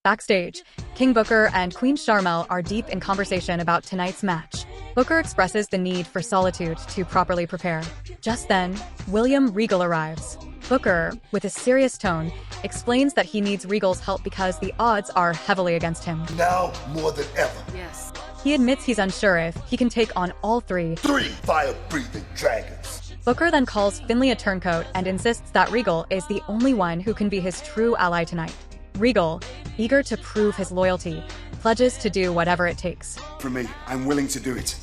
Backstage, King Booker and Queen Sharmell are deep in conversation about tonight's match. Booker expresses the need for solitude to properly prepare. Just then, Regal arrives. Booker, with a serious tone, explains that he needs Regal's help because the odds are heavily against him. Now more than ever. Yes. He admits he's unsure if he can take on all three fire-breathing dragons. Booker then calls Finlay a turncoat and insists that Regal is the only one who can be his true ally tonight. Regal, eager to prove his loyalty, pledges to do whatever it takes. For me, I'm willing to do it.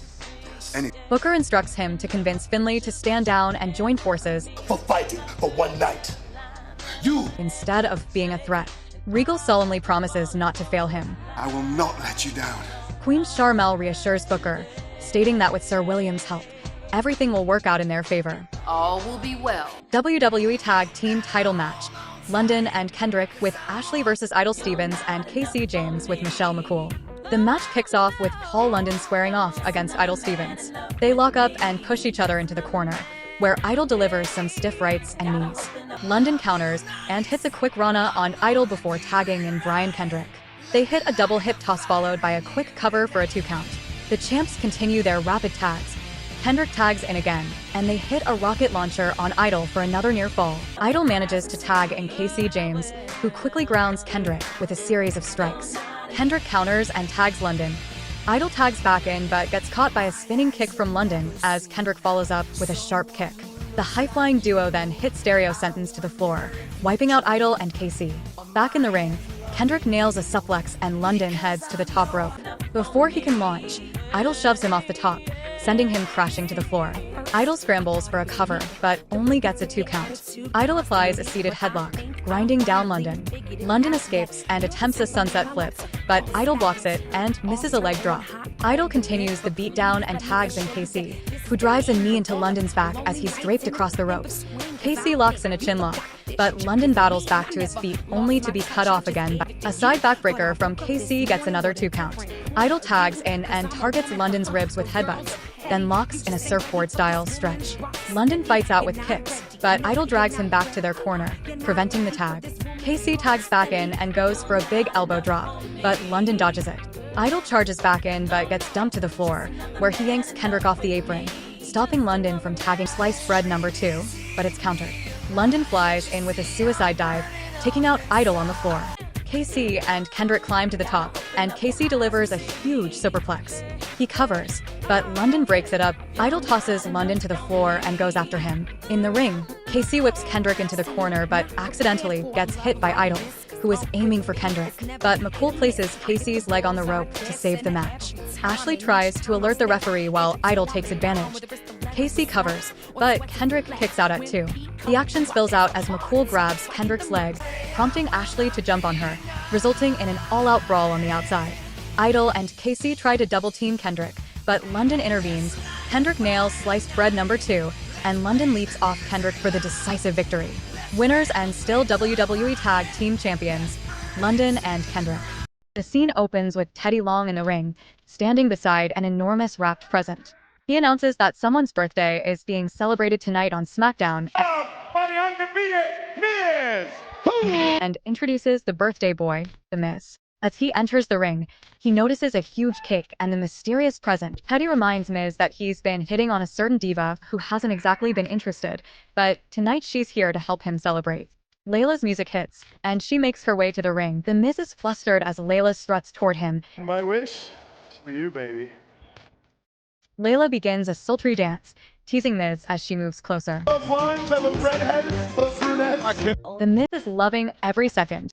Booker instructs him to convince Finlay to stand down and join forces for fighting for one night. Instead of being a threat. Regal solemnly promises not to fail him. I will not let you down. Queen Sharmell reassures Booker, stating that with Sir William's help, everything will work out in their favor. All will be well. WWE Tag Team Title Match. London and Kendrick with Ashley vs. Idol Stevens and KC James with McCool. The match kicks off with Paul London squaring off against Idol Stevens. They lock up and push each other into the corner, where Idol delivers some stiff rights and knees. London counters and hits a quick Rana on Idol before tagging in Brian Kendrick. They hit a double hip toss followed by a quick cover for a 2 count. The champs continue their rapid tags. Kendrick tags in again, and they hit a rocket launcher on Idol for another near fall. Idol manages to tag in KC James, who quickly grounds Kendrick with a series of strikes. Kendrick counters and tags London. Idol tags back in but gets caught by a spinning kick from London as Kendrick follows up with a sharp kick. The high-flying duo then hit Stereo Sentence to the floor, wiping out Idol and KC. Back in the ring, Kendrick nails a suplex and London heads to the top rope. Before he can launch, Idol shoves him off the top, sending him crashing to the floor. Idol scrambles for a cover, but only gets a 2 count. Idol applies a seated headlock, grinding down London. London escapes and attempts a sunset flip, but Idol blocks it and misses a leg drop. Idol continues the beatdown and tags in KC, who drives a knee into London's back as he's draped across the ropes. KC locks in a chin lock, but London battles back to his feet only to be cut off again. A side backbreaker from KC gets another 2 count. Idol tags in and targets London's ribs with headbutts, then locks in a surfboard-style stretch. London fights out with kicks, but Idol drags him back to their corner, preventing the tag. KC tags back in and goes for a big elbow drop, but London dodges it. Idol charges back in but gets dumped to the floor, where he yanks Kendrick off the apron, stopping London from tagging sliced bread number 2, but it's countered. London flies in with a suicide dive, taking out Idol on the floor. KC and Kendrick climb to the top, and KC delivers a huge superplex. He covers, but London breaks it up. Idol tosses London to the floor and goes after him. In the ring, KC whips Kendrick into the corner but accidentally gets hit by Idol, who is aiming for Kendrick. But McCool places KC's leg on the rope to save the match. Ashley tries to alert the referee while Idol takes advantage. KC covers, but Kendrick kicks out at 2. The action spills out as McCool grabs Kendrick's leg, prompting Ashley to jump on her, resulting in an all-out brawl on the outside. Idol and KC try to double-team Kendrick, but London intervenes. Kendrick nails sliced bread number 2, and London leaps off Kendrick for the decisive victory. Winners and still WWE Tag Team Champions, London and Kendrick. The scene opens with Teddy Long in the ring, standing beside an enormous wrapped present. He announces that someone's birthday is being celebrated tonight on SmackDown and introduces the birthday boy, The Miz. As he enters the ring, he notices a huge cake and the mysterious present. Teddy reminds Miz that he's been hitting on a certain diva who hasn't exactly been interested, but tonight she's here to help him celebrate. Layla's music hits, and she makes her way to the ring. The Miz is flustered as Layla struts toward him. My wish for you, baby. Layla begins a sultry dance, teasing Miz as she moves closer. The Miz is loving every second.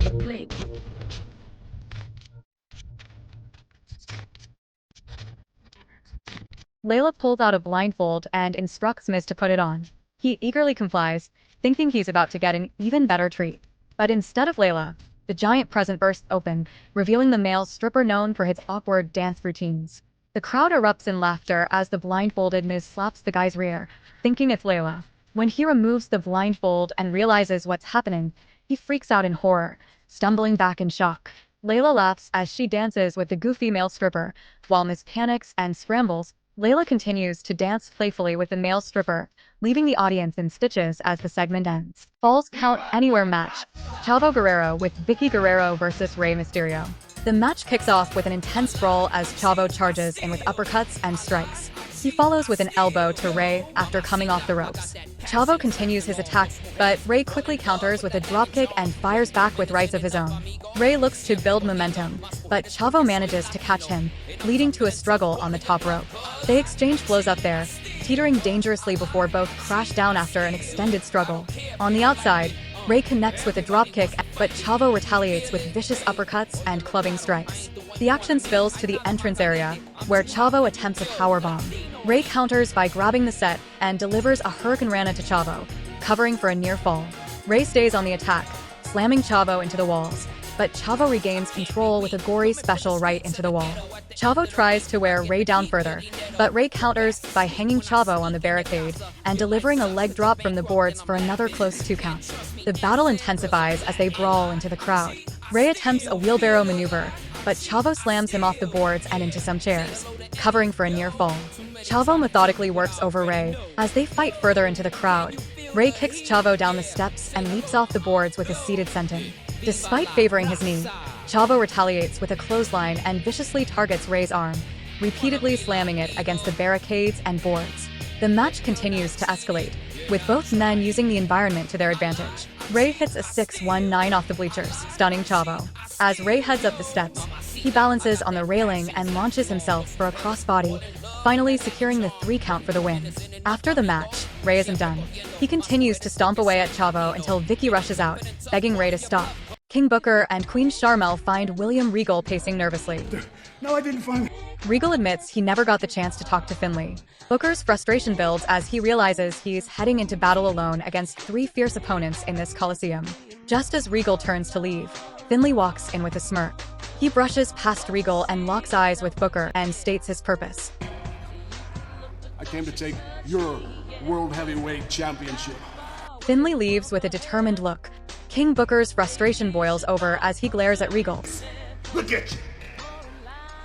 Layla pulls out a blindfold and instructs Miz to put it on. He eagerly complies, thinking he's about to get an even better treat. But instead of Layla, the giant present bursts open, revealing the male stripper known for his awkward dance routines. The crowd erupts in laughter as the blindfolded Miz slaps the guy's rear, thinking it's Layla. When he removes the blindfold and realizes what's happening, he freaks out in horror, stumbling back in shock. Layla laughs as she dances with the goofy male stripper, while Miz panics and scrambles, Layla continues to dance playfully with the male stripper, leaving the audience in stitches as the segment ends. Falls Count Anywhere match. Chavo Guerrero with Vickie Guerrero versus Rey Mysterio. The match kicks off with an intense brawl as Chavo charges in with uppercuts and strikes. He follows with an elbow to Rey after coming off the ropes. Chavo continues his attack, but Rey quickly counters with a dropkick and fires back with rights of his own. Rey looks to build momentum, but Chavo manages to catch him, leading to a struggle on the top rope. They exchange blows up there, teetering dangerously before both crash down after an extended struggle. On the outside, Rey connects with a dropkick, but Chavo retaliates with vicious uppercuts and clubbing strikes. The action spills to the entrance area, where Chavo attempts a powerbomb. Rey counters by grabbing the set and delivers a Hurricane Rana to Chavo, covering for a near fall. Rey stays on the attack, slamming Chavo into the walls, but Chavo regains control with a gory special right into the wall. Chavo tries to wear Rey down further, but Rey counters by hanging Chavo on the barricade and delivering a leg drop from the boards for another close 2 count. The battle intensifies as they brawl into the crowd. Rey attempts a wheelbarrow maneuver, but Chavo slams him off the boards and into some chairs, covering for a near fall. Chavo methodically works over Rey as they fight further into the crowd. Rey kicks Chavo down the steps and leaps off the boards with a seated senton. Despite favoring his knee, Chavo retaliates with a clothesline and viciously targets Rey's arm, repeatedly slamming it against the barricades and boards. The match continues to escalate, with both men using the environment to their advantage. Rey hits a 619 off the bleachers, stunning Chavo. As Rey heads up the steps, he balances on the railing and launches himself for a crossbody, finally securing the 3 count for the win. After the match, Rey isn't done. He continues to stomp away at Chavo until Vickie rushes out, begging Rey to stop. King Booker and Queen Sharmell find William Regal pacing nervously. No, I didn't find. Regal admits he never got the chance to talk to Finlay. Booker's frustration builds as he realizes he's heading into battle alone against 3 fierce opponents in this coliseum. Just as Regal turns to leave, Finlay walks in with a smirk. He brushes past Regal and locks eyes with Booker and states his purpose. I came to take your World Heavyweight Championship. Finlay leaves with a determined look. King Booker's frustration boils over as he glares at Regal, Look at you.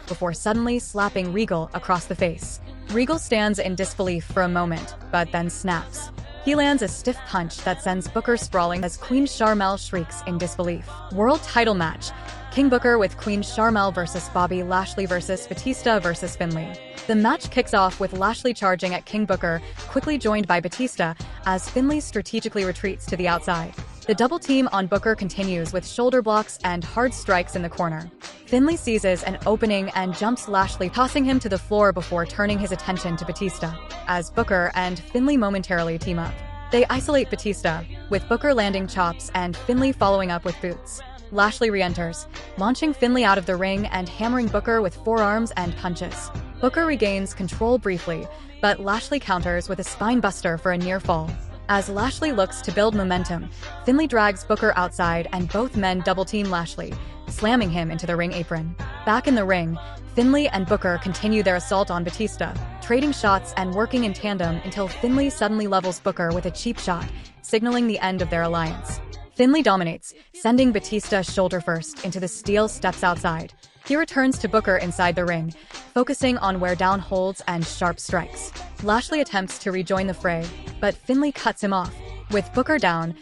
before suddenly slapping Regal across the face. Regal stands in disbelief for a moment, but then snaps. He lands a stiff punch that sends Booker sprawling as Queen Sharmell shrieks in disbelief. World title match. King Booker with Queen Sharmell versus Bobby Lashley versus Batista versus Finlay. The match kicks off with Lashley charging at King Booker, quickly joined by Batista, as Finlay strategically retreats to the outside. The double team on Booker continues with shoulder blocks and hard strikes in the corner. Finlay seizes an opening and jumps Lashley, tossing him to the floor before turning his attention to Batista. As Booker and Finlay momentarily team up, they isolate Batista, with Booker landing chops and Finlay following up with boots. Lashley re-enters, launching Finlay out of the ring and hammering Booker with forearms and punches. Booker regains control briefly, but Lashley counters with a spine buster for a near fall. As Lashley looks to build momentum, Finlay drags Booker outside and both men double-team Lashley, slamming him into the ring apron. Back in the ring, Finlay and Booker continue their assault on Batista, trading shots and working in tandem until Finlay suddenly levels Booker with a cheap shot, signaling the end of their alliance. Finlay dominates, sending Batista shoulder first into the steel steps outside. He returns to Booker inside the ring, focusing on wear down holds and sharp strikes. Lashley attempts to rejoin the fray, but Finlay cuts him off. With Booker down,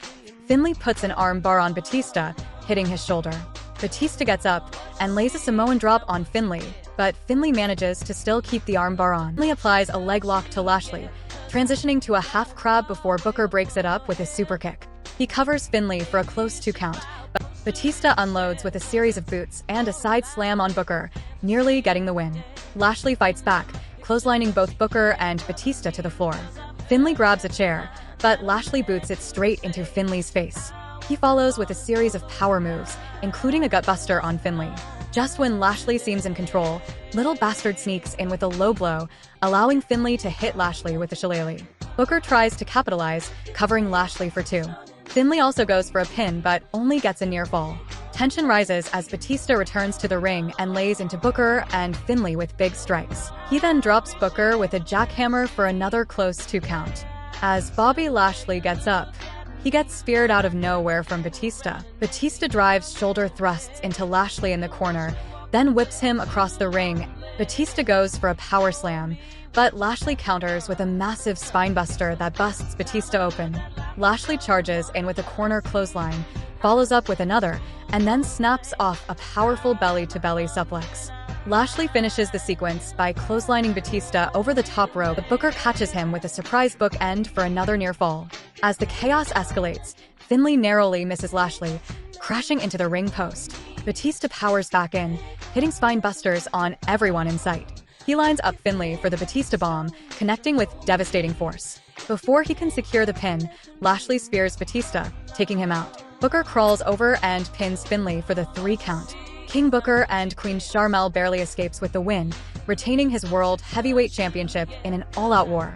Finlay puts an arm bar on Batista, hitting his shoulder. Batista gets up and lays a Samoan drop on Finlay, but Finlay manages to still keep the arm bar on. Finlay applies a leg lock to Lashley, transitioning to a half crab before Booker breaks it up with a super kick. He covers Finlay for a close 2 count, but Batista unloads with a series of boots and a side slam on Booker, nearly getting the win. Lashley fights back, clotheslining both Booker and Batista to the floor. Finlay grabs a chair, but Lashley boots it straight into Finlay's face. He follows with a series of power moves, including a gutbuster on Finlay. Just when Lashley seems in control, Little Bastard sneaks in with a low blow, allowing Finlay to hit Lashley with a shillelagh. Booker tries to capitalize, covering Lashley for 2. Finlay also goes for a pin but only gets a near fall. Tension rises as Batista returns to the ring and lays into Booker and Finlay with big strikes. He then drops Booker with a jackhammer for another close 2 count. As Bobby Lashley gets up, he gets speared out of nowhere from Batista. Batista drives shoulder thrusts into Lashley in the corner, then whips him across the ring. Batista goes for a power slam, but Lashley counters with a massive spinebuster that busts Batista open. Lashley charges in with a corner clothesline, follows up with another, and then snaps off a powerful belly-to-belly suplex. Lashley finishes the sequence by clotheslining Batista over the top rope, but Booker catches him with a surprise bookend for another near fall. As the chaos escalates, Finlay narrowly misses Lashley, crashing into the ring post. Batista powers back in, hitting spine busters on everyone in sight. He lines up Finlay for the Batista bomb, connecting with devastating force. Before he can secure the pin, Lashley spears Batista, taking him out. Booker crawls over and pins Finlay for the 3 count. King Booker and Queen Sharmell barely escapes with the win, retaining his World Heavyweight Championship in an all-out war.